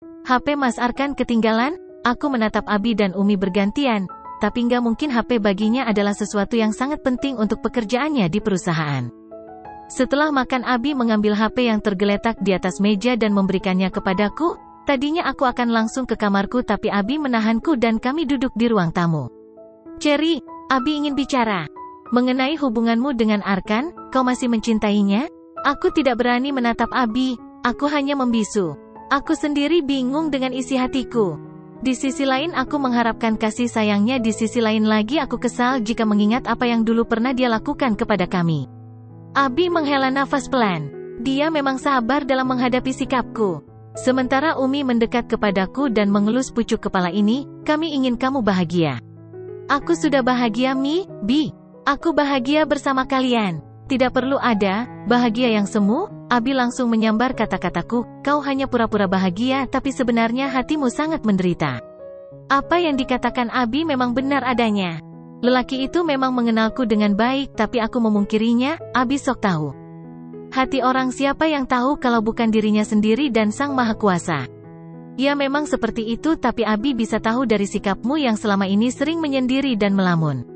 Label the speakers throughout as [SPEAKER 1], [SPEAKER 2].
[SPEAKER 1] HP Mas Arkan ketinggalan? Aku menatap Abi dan Umi bergantian, tapi nggak mungkin HP baginya adalah sesuatu yang sangat penting untuk pekerjaannya di perusahaan. Setelah makan Abi mengambil HP yang tergeletak di atas meja dan memberikannya kepadaku. Tadinya aku akan langsung ke kamarku tapi Abi menahanku dan kami duduk di ruang tamu. Cherry, Abi ingin bicara. Mengenai hubunganmu dengan Arkan, kau masih mencintainya? Aku tidak berani menatap Abi, aku hanya membisu. Aku sendiri bingung dengan isi hatiku. Di sisi lain aku mengharapkan kasih sayangnya, di sisi lain lagi aku kesal jika mengingat apa yang dulu pernah dia lakukan kepada kami. Abi menghela nafas pelan. Dia memang sabar dalam menghadapi sikapku. Sementara Umi mendekat kepadaku dan mengelus pucuk kepala ini, kami ingin kamu bahagia. Aku sudah bahagia Bi. Aku bahagia bersama kalian. Tidak perlu ada bahagia yang semu. Abi langsung menyambar kata-kataku, kau hanya pura-pura bahagia tapi sebenarnya hatimu sangat menderita. Apa yang dikatakan Abi memang benar adanya. Lelaki itu memang mengenalku dengan baik tapi aku memungkirinya. Abi sok tahu. Hati orang siapa yang tahu kalau bukan dirinya sendiri dan Sang Maha Kuasa. Ya memang seperti itu tapi Abi bisa tahu dari sikapmu yang selama ini sering menyendiri dan melamun.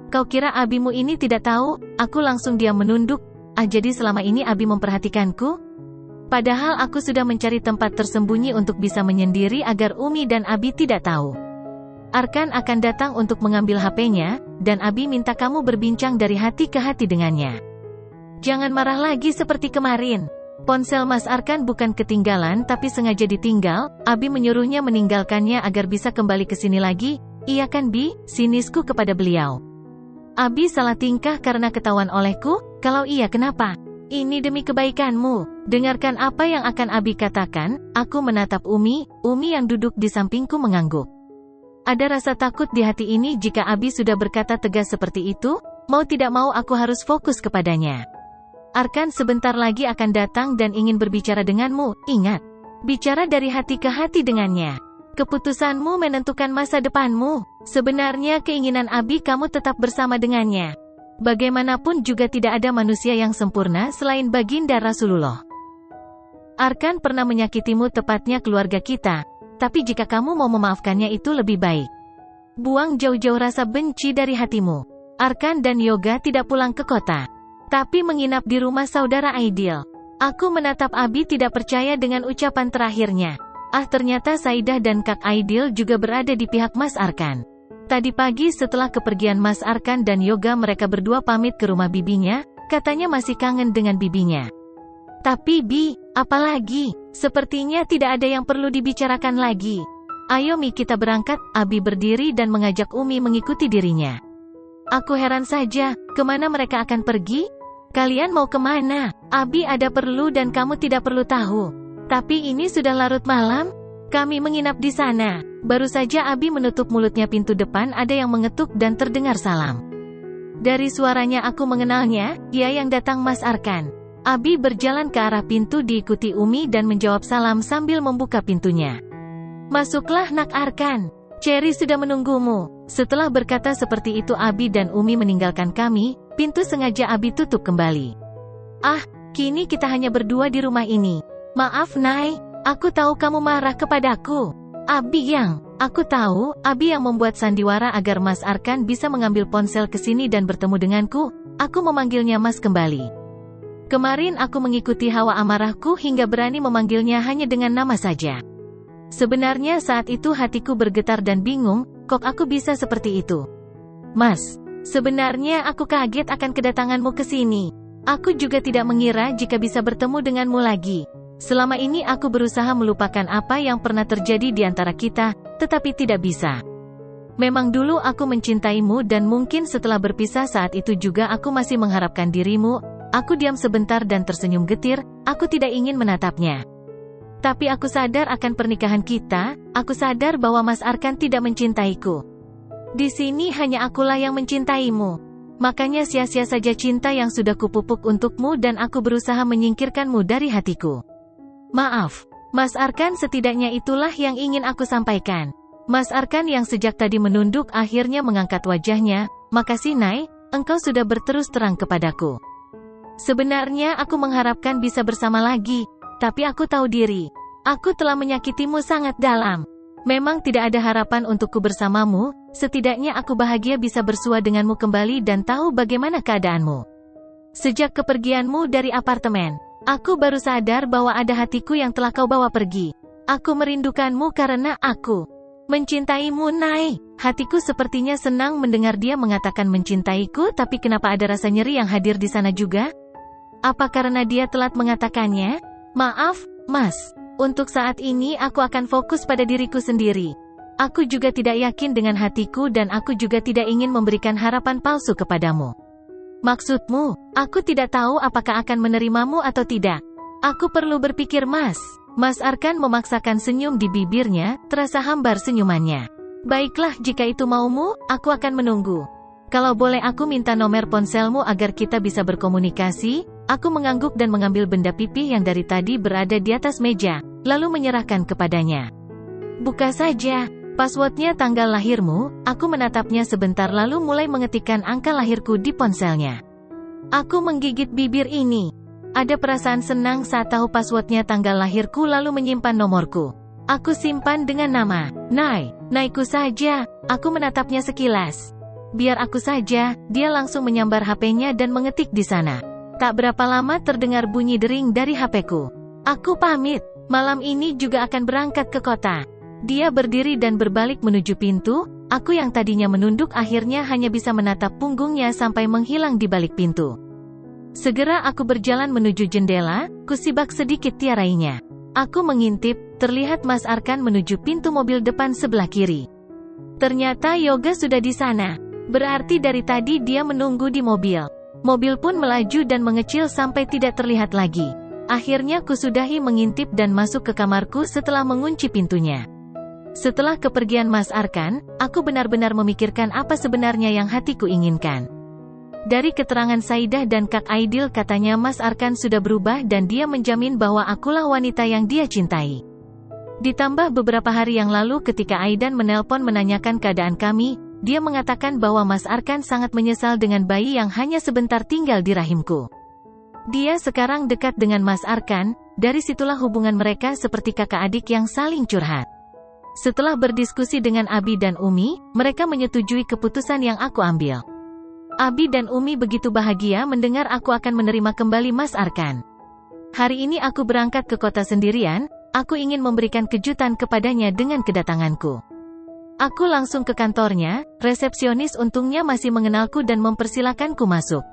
[SPEAKER 1] Kau kira Abimu ini tidak tahu? Aku langsung diam menunduk. Jadi selama ini Abi memperhatikanku? Padahal aku sudah mencari tempat tersembunyi untuk bisa menyendiri agar Umi dan Abi tidak tahu. Arkan akan datang untuk mengambil HP-nya, dan Abi minta kamu berbincang dari hati ke hati dengannya. Jangan marah lagi seperti kemarin. Ponsel Mas Arkan bukan ketinggalan tapi sengaja ditinggal. Abi menyuruhnya meninggalkannya agar bisa kembali ke sini lagi. Iya kan Bi? Sinisku kepada beliau. Abi salah tingkah karena ketahuan olehku? Kalau iya kenapa? Ini demi kebaikanmu. Dengarkan apa yang akan Abi katakan. Aku menatap Umi yang duduk di sampingku mengangguk. Ada rasa takut di hati ini jika Abi sudah berkata tegas seperti itu. Mau tidak mau aku harus fokus kepadanya. Arkan sebentar lagi akan datang dan ingin berbicara denganmu. Ingat, bicara dari hati ke hati dengannya. Keputusanmu menentukan masa depanmu. Sebenarnya keinginan Abi kamu tetap bersama dengannya. Bagaimanapun juga tidak ada manusia yang sempurna selain Baginda Rasulullah. Arkan pernah menyakitimu, tepatnya keluarga kita. Tapi jika kamu mau memaafkannya itu lebih baik. Buang jauh-jauh rasa benci dari hatimu. Arkan dan Yoga tidak pulang ke kota, tapi menginap di rumah saudara Aidil. Aku menatap Abi tidak percaya dengan ucapan terakhirnya. Ternyata Saidah dan Kak Aidil juga berada di pihak Mas Arkan. Tadi pagi setelah kepergian Mas Arkan dan Yoga mereka berdua pamit ke rumah bibinya, katanya masih kangen dengan bibinya. Tapi Bi, apalagi? Sepertinya tidak ada yang perlu dibicarakan lagi. Ayo Mi kita berangkat. Abi berdiri dan mengajak Umi mengikuti dirinya. Aku heran saja, kemana mereka akan pergi? Kalian mau kemana? Abi ada perlu dan kamu tidak perlu tahu. Tapi ini sudah larut malam. Kami menginap di sana. Baru saja Abi menutup mulutnya, pintu depan ada yang mengetuk dan terdengar salam. Dari suaranya aku mengenalnya, ya yang datang Mas Arkan. Abi berjalan ke arah pintu diikuti Umi dan menjawab salam sambil membuka pintunya. Masuklah Nak Arkan. Cherry sudah menunggumu. Setelah berkata seperti itu Abi dan Umi meninggalkan kami, pintu sengaja Abi tutup kembali. Kini kita hanya berdua di rumah ini. Maaf Nay, aku tahu kamu marah kepadaku. Aku tahu, Abi yang membuat sandiwara agar Mas Arkan bisa mengambil ponsel ke sini dan bertemu denganku. Aku memanggilnya Mas kembali. Kemarin aku mengikuti hawa amarahku hingga berani memanggilnya hanya dengan nama saja. Sebenarnya saat itu hatiku bergetar dan bingung, kok aku bisa seperti itu? Mas, sebenarnya aku kaget akan kedatanganmu ke sini. Aku juga tidak mengira jika bisa bertemu denganmu lagi. Selama ini aku berusaha melupakan apa yang pernah terjadi di antara kita, tetapi tidak bisa. Memang dulu aku mencintaimu dan mungkin setelah berpisah saat itu juga aku masih mengharapkan dirimu. Aku diam sebentar dan tersenyum getir, aku tidak ingin menatapnya. Tapi aku sadar akan pernikahan kita, aku sadar bahwa Mas Arkan tidak mencintaiku. Di sini hanya akulah yang mencintaimu. Makanya sia-sia saja cinta yang sudah kupupuk untukmu dan aku berusaha menyingkirkanmu dari hatiku. Maaf, Mas Arkan, setidaknya itulah yang ingin aku sampaikan. Mas Arkan yang sejak tadi menunduk akhirnya mengangkat wajahnya. Makasih Nay, engkau sudah berterus terang kepadaku. Sebenarnya aku mengharapkan bisa bersama lagi, tapi aku tahu diri. Aku telah menyakitimu sangat dalam. Memang tidak ada harapan untukku bersamamu, setidaknya aku bahagia bisa bersua denganmu kembali dan tahu bagaimana keadaanmu. Sejak kepergianmu dari apartemen, aku baru sadar bahwa ada hatiku yang telah kau bawa pergi. Aku merindukanmu karena aku mencintaimu, Nai. Hatiku sepertinya senang mendengar dia mengatakan mencintaiku, tapi kenapa ada rasa nyeri yang hadir di sana juga? Apa karena dia telat mengatakannya? Maaf, Mas. Untuk saat ini aku akan fokus pada diriku sendiri. Aku juga tidak yakin dengan hatiku dan aku juga tidak ingin memberikan harapan palsu kepadamu. Maksudmu, aku tidak tahu apakah akan menerimamu atau tidak. Aku perlu berpikir, Mas. Mas Arkan memaksakan senyum di bibirnya, terasa hambar senyumannya. Baiklah, jika itu maumu, aku akan menunggu. Kalau boleh aku minta nomor ponselmu agar kita bisa berkomunikasi? Aku mengangguk dan mengambil benda pipih yang dari tadi berada di atas meja, lalu menyerahkan kepadanya. Buka saja. Passwordnya tanggal lahirmu. Aku menatapnya sebentar lalu mulai mengetikkan angka lahirku di ponselnya. Aku menggigit bibir ini. Ada perasaan senang saat tahu passwordnya tanggal lahirku lalu menyimpan nomorku. Aku simpan dengan nama Naiku saja. Aku menatapnya sekilas. Biar aku saja. Dia langsung menyambar HP-nya dan mengetik di sana. Tak berapa lama terdengar bunyi dering dari HP-ku. Aku pamit. Malam ini juga akan berangkat ke kota. Dia berdiri dan berbalik menuju pintu. Aku yang tadinya menunduk akhirnya hanya bisa menatap punggungnya sampai menghilang di balik pintu. Segera aku berjalan menuju jendela, kusibak sedikit tiarainya. Aku mengintip, terlihat Mas Arkan menuju pintu mobil depan sebelah kiri. Ternyata Yoga sudah di sana. Berarti dari tadi dia menunggu di mobil. Mobil pun melaju dan mengecil sampai tidak terlihat lagi. Akhirnya kusudahi mengintip dan masuk ke kamarku setelah mengunci pintunya. Setelah kepergian Mas Arkan, aku benar-benar memikirkan apa sebenarnya yang hatiku inginkan. Dari keterangan Saidah dan Kak Aidil katanya Mas Arkan sudah berubah dan dia menjamin bahwa akulah wanita yang dia cintai. Ditambah beberapa hari yang lalu ketika Aidan menelpon menanyakan keadaan kami, dia mengatakan bahwa Mas Arkan sangat menyesal dengan bayi yang hanya sebentar tinggal di rahimku. Dia sekarang dekat dengan Mas Arkan, dari situlah hubungan mereka seperti kakak adik yang saling curhat. Setelah berdiskusi dengan Abi dan Umi, mereka menyetujui keputusan yang aku ambil. Abi dan Umi begitu bahagia mendengar aku akan menerima kembali Mas Arkan. Hari ini aku berangkat ke kota sendirian, aku ingin memberikan kejutan kepadanya dengan kedatanganku. Aku langsung ke kantornya, resepsionis untungnya masih mengenalku dan mempersilakanku masuk.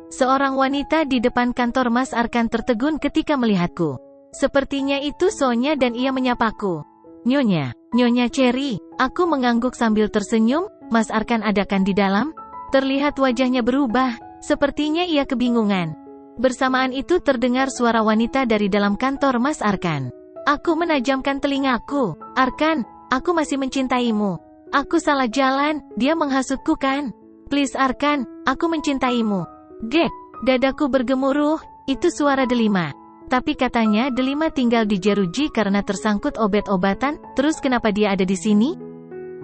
[SPEAKER 1] Seorang wanita di depan kantor Mas Arkan tertegun ketika melihatku. Sepertinya itu Sonya dan ia menyapaku. Nyonya Cherry. Aku mengangguk sambil tersenyum. Mas Arkan adakan di dalam? Terlihat wajahnya berubah. Sepertinya ia kebingungan. Bersamaan itu terdengar suara wanita dari dalam kantor Mas Arkan. Aku menajamkan telingaku. Arkan, aku masih mencintaimu. Aku salah jalan, dia menghasutku kan? Please Arkan, aku mencintaimu. Gek, dadaku bergemuruh, itu suara Delima. Tapi katanya Delima tinggal di jeruji karena tersangkut obat-obatan, terus kenapa dia ada di sini?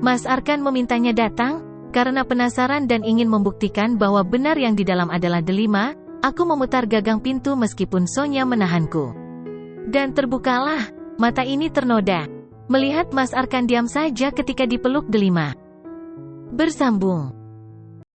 [SPEAKER 1] Mas Arkan memintanya datang, karena penasaran dan ingin membuktikan bahwa benar yang di dalam adalah Delima, aku memutar gagang pintu meskipun Sonya menahanku. Dan terbukalah, mata ini ternoda. Melihat Mas Arkan diam saja ketika dipeluk Delima. Bersambung.